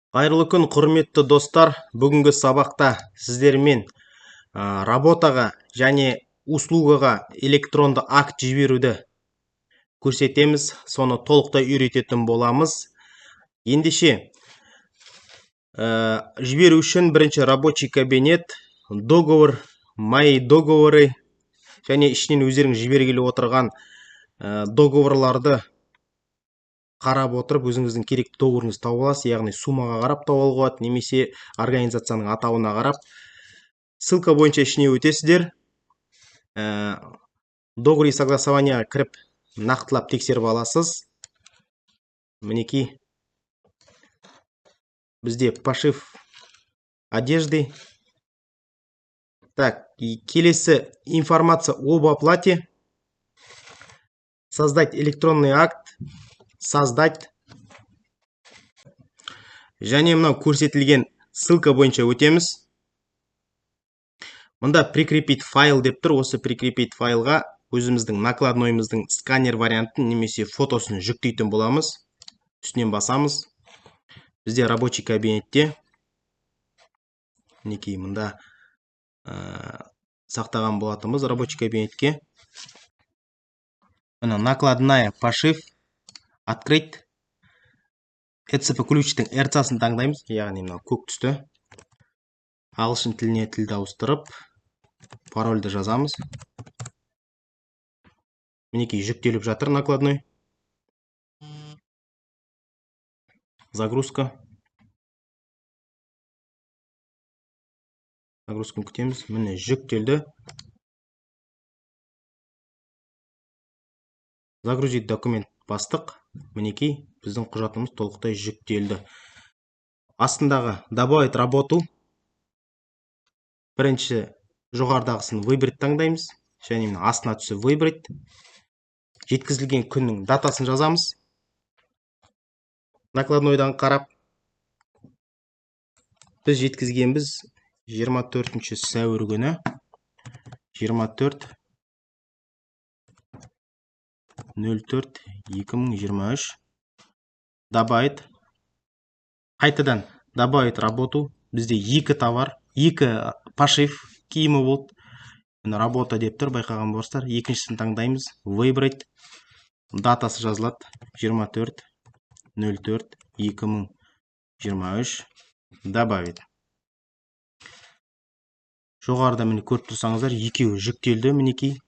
Қайырлы күн, құрметті достар. Бүгінгі сабақта сіздермен работаға және услугаға электронды акт жіберуді көрсетеміз. Соны толықтай үйрететін боламыз. Ендеше жіберу үшін бірінші рабочий кабинет, договор, мои договоры және ішінен өздеріңіз жібергелі отырған договорларды қарап отырып, өзіңіздің керекті договорыңызды тауып аласыз, яғни суммаға қарап тауып алуға болады, немесе организацияның атауына қарап. Ссылка бойынша ішіне өтесіздер. Договор и согласованияға кіріп, нақтылап тексеріп аласыз. Мінекей, бізде пошив одежды. Так, келесі информация об оплате. Создать электронный акт. Создать. Және мынау көрсетілген ссылка бойынша өтеміз. Мұнда прикрепить файл деп тұр. Осы прикрепить файлға өзіміздің накладнойымыздың сканер вариантын немесе фотосын жүктейтін боламыз. Үстінен басамыз. Бізде рабочий кабинетте. Мінекей, мұнда сақтаған болатымыз рабочий кабинетке. Накладная пошив. Открыть. ECP ключтің RCA-сын таңдаймыз, яғни мынау көк түсті. Ағылшын тіліне тілді ауыстырып, парольді жазамыз. Мінекей, жүктеліп жатыр накладной. Загрузка. Загрузканы күтеміз. Міне жүктелді. Загрузить документ бастық. Мінекей, біздің құжатымыз толықтай жүктелді. Астындағы добавить работу. Бірінші жоғардағысын выбрать таңдаймыз. Және астына түсіп выбрать. Жеткізілген күннің датасын жазамыз. Накладнойдан қарап. Біз жеткізгенбіз 24 сәуір күні. 24.04.2023. Добавить. Қайтадан добавить работу. Бізде екі товар, екі пошив киімі болды. Работа деп тұр, байқаған болсыздар. Екіншісін таңдаймыз. Выбрать. Датасы жазылады. 24.04.2023. Добавить. Жоғарыда міне көріп тұрсаңыздар, екеуі жүктелді, мінекей.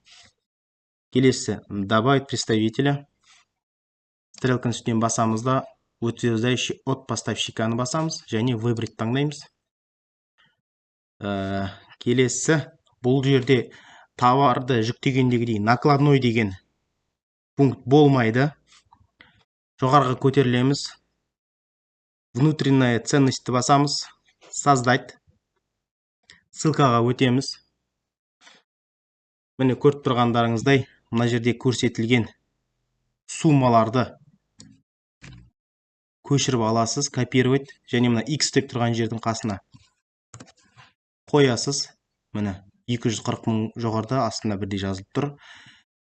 Келесі добавить представителя. Стрелканың үстінен басамызда утверждающий от поставщиканы басамыз және выбрать таңдаймыз. Келесі бұл жерде товарды жүктегендегідей накладной деген пункт болмайды. Жоғарыға көтерілеміз. Внутренняя ценностьті басамыз. Создать. Ссылкаға өтеміз. Міне көріп тұрғандарыңыздай, мына жерде көрсетілген суммаларды көшіріп аласыз, копировать, және мына X деп тұрған жердің қасына қоясыз. Міне 240 мың жоғарыда, астында бірдей жазылып тұр.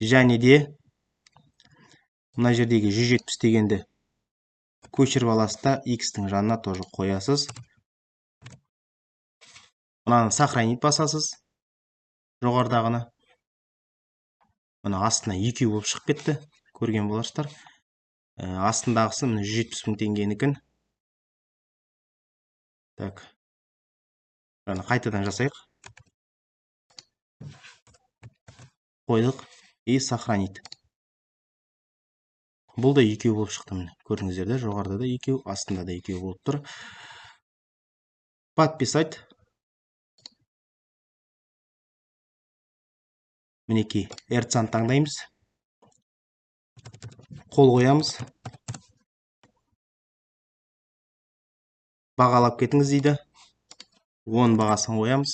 Және де мына жердегі 170 дегенді көшіріп аласыз да X-тің жанына тоже қоясыз. Мынаны сохранить басасыз. Жоғардағыны. Мына астына екеу болып шығып кетті. Көрген боларсыздар. Астындағысы 170 мың теңгенікін. Так. Қайтадан жасайық. Қойдық. И сохранить. Бұл да екеу болып шықты. Көрдіңіздер, жоғарыда да екеу, астында да екеу болып тұр. Подписать. Мінекей, RCA-ны таңдаймыз. Қол қоямыз. Бағалап кетіңіз дейді. 10 бағасын қоямыз.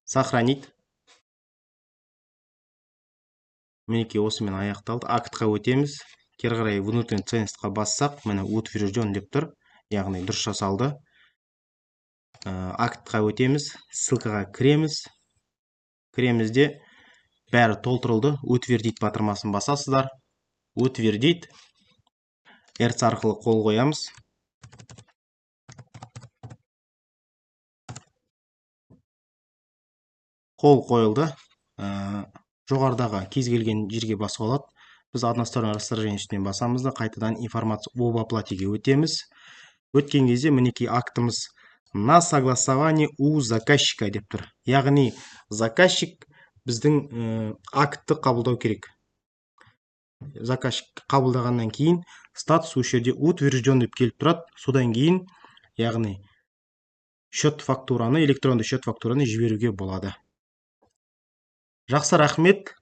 Сохранить. Мінекей, осымен аяқталды. Актқа өтеміз. Кері қарай внутренний ценностьқа бассақ, міне утвержден деп тұр. Яғни дұрыс жасалды. Актқа өтеміз. Ссылкаға кіреміз. Кіремізде бәрі толтырылды. Утвердить батырмасын басасыздар. Утвердить. RCA арқылы қол қоямыз. қол қойылды. Жоғарыдағы кез келген жерге басуға болады. Біз односторонний расторжение үстінен басамыз да қайтадан информация об оплатеге өтеміз. Өткен кезде мінекей актымыз на согласование у заказчика деп тұр. Яғни заказчик біздің актты қабылдау керек. Заказчик қабылдағаннан кейін статус осы жерде утвержден деп келіп тұрады. Содан кейін яғни счет фактураны, электронды счет фактураны жіберуге болады. Жақсы, рахмет.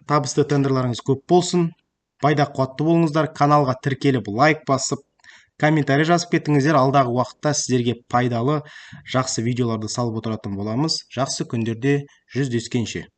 Табысты тендерларыңыз көп болсын. Пайда қуатты болыңыздар. Каналға тіркеліп, лайк басып, комментарий жазып кетіңіздер. Алдағы уақытта сіздерге пайдалы, жақсы видеоларды салып отыратын боламыз. Жақсы күндерде жүздескенше.